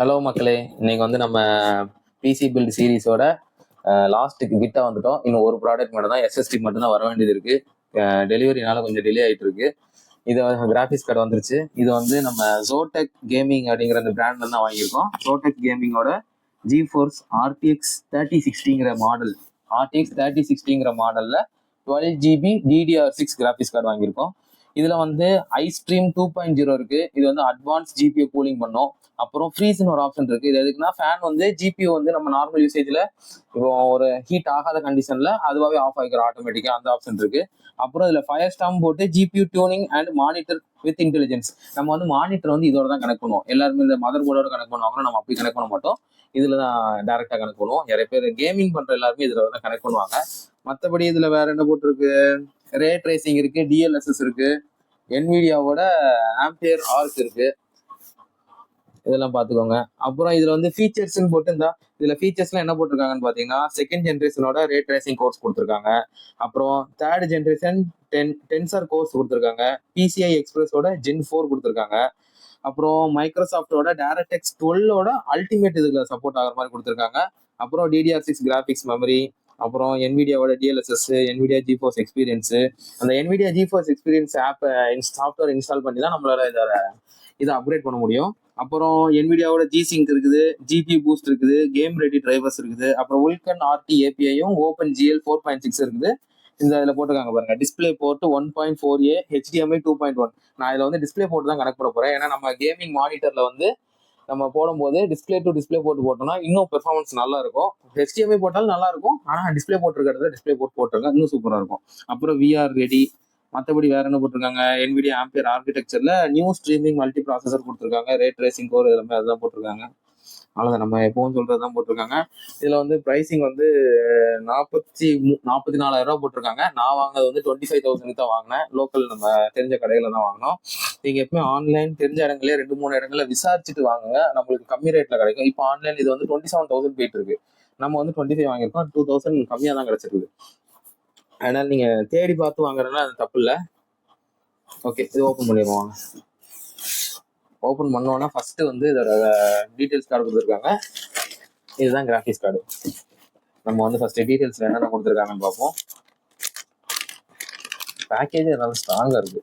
Hello மக்களே, இன்னைக்கு வந்து நம்ம பிசி பில்ட் சீரிஸோட லாஸ்ட்டுக்கு கிட்ட வந்துட்டோம். இன்னும் ஒரு ப்ராடக்ட் மட்டும் தான், எஸ்எஸ்டி மட்டும் தான் வர வேண்டியது இருக்கு. டெலிவரினால கொஞ்சம் டிலே ஆகிட்டு இருக்கு. இது கிராஃபிக்ஸ் கார்டு வந்துருச்சு. இது வந்து நம்ம ஜோடெக் கேமிங் அப்படிங்கிற அந்த பிராண்ட்ல தான் வாங்கியிருக்கோம். ஜோடெக் கேமிங்கோட ஜிஃபோர்ஸ் ஆர்டிஎக்ஸ் 3060ங்கிற மாடல், ஆர்டிஎக்ஸ் 3060ங்கிற மாடல்ல 12GB DDR6 கிராஃபிக்ஸ் கார்டு வாங்கியிருக்கோம். இதுல வந்து ஐஸ்ட்ரீம் 2.0 இருக்கு. இது வந்து அட்வான்ஸ் ஜிபியூ கூலிங் பண்ணும். அப்புறம் ஃப்ரீஸ்னு ஒரு ஆப்ஷன் இருக்கு. இது எதுக்குன்னா, ஃபேன் வந்து ஜிபியூ வந்து நம்ம நார்மல் யூசேஜ்ல இப்போ ஒரு ஹீட் ஆகாத கண்டிஷன்ல அதுவாகவே ஆஃப் ஆகிக்கிற ஆட்டோமேட்டிக்கா, அந்த ஆப்ஷன் இருக்கு. அப்புறம் இதுல ஃபயர் ஸ்டாம் போட்டு GPU tuning and monitor with intelligence. நம்ம வந்து மானிட்டர் வந்து இதோட தான் கனெக்ட் பண்ணுவோம். எல்லாருமே இந்த மதர் போர்டோட கனெக்ட் பண்ணுவாங்க, நம்ம அப்படி கனெக்ட் பண்ண மாட்டோம். இதுல தான் டைரக்டா கனெக்ட் பண்ணுவோம். நிறைய பேர் கேமிங் பண்ற எல்லாருமே இதுல தான் கனெக்ட் பண்ணுவாங்க. மற்றபடி இதுல வேற என்ன போட்டிருக்கு, ரே ட்ரேசிங் இருக்கு, டிஎல்எஸ்எஸ் இருக்கு, என்விடியாவோட ஆம்பியர் ஆர்க் இருக்கு, இதெல்லாம் பார்த்துக்கோங்க. அப்புறம் இதுல வந்து ஃபீச்சர்ஸ்ன்னு போட்டு இருந்தா, இதுல ஃபீச்சர்ஸ்லாம் என்ன போட்டிருக்காங்கன்னு பாத்தீங்கன்னா, செகண்ட் ஜென்ரேஷனோட ரே ட்ரேசிங் கோர்ஸ் கொடுத்துருக்காங்க. அப்புறம் தேர்ட் ஜென்ரேஷன் டென்சர் கோர்ஸ் கொடுத்துருக்காங்க. பிசிஐ எக்ஸ்பிரஸோட ஜென் 4 கொடுத்துருக்காங்க. அப்புறம் மைக்ரோசாஃப்டோட டேரக்டெக்ஸ் 12ஓட அல்டிமேட் இதுல சப்போர்ட் ஆகிற மாதிரி கொடுத்துருக்காங்க. அப்புறம் DDR6 கிராஃபிக்ஸ் மெமரி, அப்புறம் NVIDIAவோட DLSS, NVIDIA GeForce எக்ஸ்பீரியன்ஸ். அந்த NVIDIA GeForce experience app software install பண்ணி தான் நம்மளால இதை அப்கிரேட் பண்ண முடியும். அப்புறம் NVIDIAவோட G-Sync இருக்குது, GPU பூஸ்ட் இருக்குது, கேம் ரெடி டிரைவர்ஸ் இருக்குது. அப்புறம் Vulkan RT APIயும் OpenGL 4.6 இருக்குது. இந்த இதில் போட்டிருக்காங்க பாருங்க, டிஸ்பிளே போர்ட் 1.4A, HDMI 2.1. நான் இதில் வந்து டிஸ்பிளே போர்ட் தான் கனெக்ட் பண்ண போறேன். ஏன்னா நம்ம கேமிங் மானிட்டர்ல வந்து நம்ம போடும்போது டிஸ்பிளே டு டிஸ்பிளே போர்ட் போட்டோம்னா இன்னும் பெர்ஃபார்மன்ஸ் நல்லா இருக்கும். HDMI போட்டாலும் நல்லா இருக்கும், ஆனால் டிஸ்பிளே போர்ட் இருக்கிறத டிஸ்பிளே போர்ட் போட்டிருங்க, இன்னும் சூப்பராக இருக்கும். அப்புறம் VR ரெடி. மற்றபடி வேற என்ன போட்டிருக்காங்க, NVIDIA ஆம்பியர் ஆர்கிடெக்சர்ல நியூ ஸ்ட்ரீமிங் மல்டி ப்ராசஸர் கொடுத்துருக்காங்க, ரே ட்ரேசிங் கோர் எல்லாமே அதுதான் போட்டிருக்காங்க. அவ்வளோதான், நம்ம எப்பவும் சொல்றதுதான் போட்டிருக்காங்க. இதுல வந்து பிரைசிங் வந்து 44,000 ரூபா போட்டிருக்காங்க. நான் வாங்கினது வந்து 25,000 தான் வாங்கினேன். லோக்கல் நம்ம தெரிஞ்ச கடையில தான் வாங்கினோம். நீங்க எப்பவுமே ஆன்லைன் தெரிஞ்ச இடங்களே 2-3 இடங்கள்ல விசாரிச்சுட்டு வாங்குங்க, நம்மளுக்கு கம்மி ரேட்ல கிடைக்கும். இப்போ ஆன்லைன் இது வந்து 27,000 போயிட்டு இருக்கு. நம்ம வந்து 25 வாங்கியிருக்கோம், 2,000 கம்மியா தான் கிடைச்சிருக்கு. அதனால நீங்க தேடி பார்த்து வாங்குறதுனா அது தப்பு இல்லை. ஓகே, இது ஓப்பன் பண்ணிடுவோம். ஓப்பன் பண்ணோன்னா ஃபர்ஸ்ட் வந்து இதோட டீட்டெயில்ஸ் கார்டு கொடுத்துருக்காங்க. இதுதான் கிராஃபிக்ஸ் கார்டு. நம்ம வந்து ஃபர்ஸ்ட் டீட்டெயில்ஸ்ல என்னென்ன கொடுத்துருக்காங்கன்னு பார்ப்போம். பேக்கேஜ் நல்லா ஸ்ட்ராங்கா இருக்கு.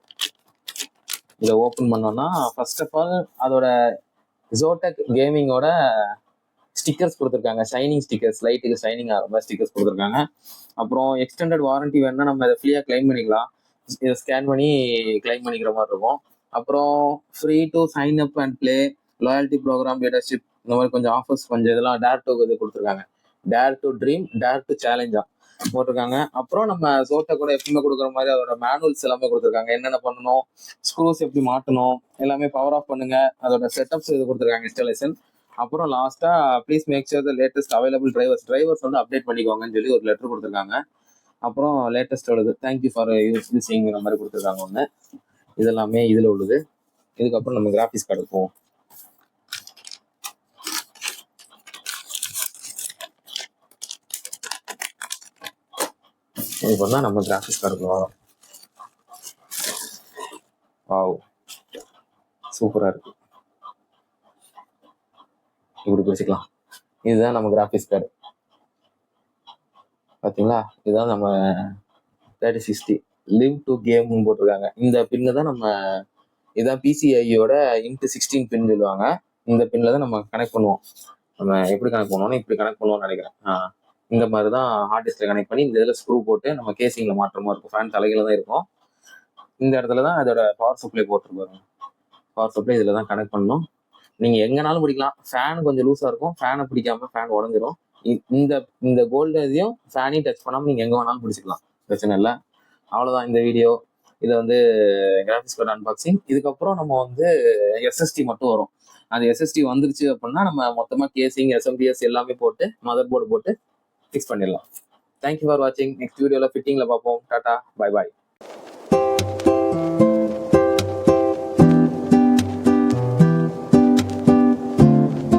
இதை ஓப்பன் பண்ணோம்னா ஃபர்ஸ்ட் ஆஃப் ஆல் அதோட ஜோடெக் கேமிங்கோட ஸ்டிக்கர்ஸ் கொடுத்துருக்காங்க, ஷைனிங் ஸ்டிக்கர்ஸ், லைட்டுக்கு ஷைனிங் ஆகிற மாதிரி ஸ்டிக்கர்ஸ் கொடுத்துருக்காங்க. அப்புறம் எக்ஸ்டெண்டட் வாரண்டி வேணும்னா நம்ம இதை ஃப்ரீயாக கிளைம் பண்ணிக்கலாம். இதை ஸ்கேன் பண்ணி கிளைம் பண்ணிக்கிற மாதிரி இருக்கும். அப்புறம் free to sign up and play, loyalty program, leadership, இந்த மாதிரி கொஞ்சம் ஆஃபர்ஸ், கொஞ்சம் இதெல்லாம் டேர் டு இது கொடுத்துருக்காங்க. Dare to dream, dare to சேலஞ்சா போட்டிருக்காங்க. அப்புறம் நம்ம ஜோடெக் கூட எப்பவுமே கொடுக்குற மாதிரி அதோட மேனுவல்ஸ் எல்லாமே கொடுத்துருக்காங்க. என்னென்ன பண்ணணும், ஸ்க்ரூஸ் எப்படி மாட்டணும், எல்லாமே பவர் ஆஃப் பண்ணுங்க, அதோட செட்டப்ஸ் இது கொடுத்துருக்காங்க, இன்ஸ்டாலேஷன். அப்புறம் லாஸ்டா please make sure the latest available drivers வந்து அப்டேட் பண்ணிக்கோங்கன்னு சொல்லி ஒரு லெட்டர் கொடுத்துருக்காங்க. அப்புறம் லேட்டஸ்டோடது தேங்க்யூ ஃபார் யூஸிங் இந்த மாதிரி கொடுத்துருக்காங்க ஒன்று. இதெல்லாமே இதுல உள்ளது. இதுக்கப்புறம் நம்ம கிராஃபிக்ஸ் கார்டு போவோம். இப்போ தான் நம்ம கிராஃபிக்ஸ் கார்டு போவோம். வாவ், சூப்பரா இருக்கு. இப்படி பிடிச்சிக்கலாம். இதுதான் நம்ம கிராஃபிக்ஸ் கார்டு, பாத்தீங்களா? இதுதான் நம்ம 3060 லிவ் டு கேம் போட்டிருக்காங்க. இந்த பின்னு தான் நம்ம, இதான் PCIயோட இன்ட்டு 16 பின் சொல்லுவாங்க. இந்த பின்ல தான் நம்ம கனெக்ட் பண்ணுவோம். நம்ம எப்படி கனெக்ட் பண்ணுவோம்னா இப்படி கனெக்ட் பண்ணுவோம்னு நினைக்கிறேன். இந்த மாதிரி தான் ஹார்ட் டிஸ்க்ல கனெக்ட் பண்ணி இந்த இதில் ஸ்க்ரூ போட்டு நம்ம கேசிங்ல மாற்ற மாதிரி இருக்கும். ஃபேன் தலைகளை தான் இருக்கும். இந்த இடத்துல தான் அதோட பவர் சப்ளை போட்டிருப்பாங்க. பவர் சப்ளை இதில் தான் கனெக்ட் பண்ணணும். நீங்க எங்கனாலும் பிடிக்கலாம். ஃபேன் கொஞ்சம் லூஸா இருக்கும், ஃபேனை பிடிக்காம ஃபேன் உடஞ்சிரும். இந்த கோல்டு இதையும் ஃபேனையும் டச் பண்ணாமல் நீங்க எங்க வேணாலும் பிடிச்சிக்கலாம், பிரச்சனை இல்லை. அவ்வளோதான் இந்த வீடியோ. இதை வந்து கிராஃபிக்ஸ் கார்டு அன்பாக்சிங். இதுக்கப்புறம் நம்ம வந்து SSD மட்டும் வரும். அது SSD வந்துருச்சு அப்படின்னா நம்ம மொத்தமாக கேசிங், SMPS எல்லாமே போட்டு மதர் போர்டு போட்டு ஃபிக்ஸ் பண்ணிடலாம். தேங்க்யூ ஃபார் வாட்சிங். நெக்ஸ்ட் வீடியோவில் ஃபிட்டிங்கில் பார்ப்போம். Tata, bye bye.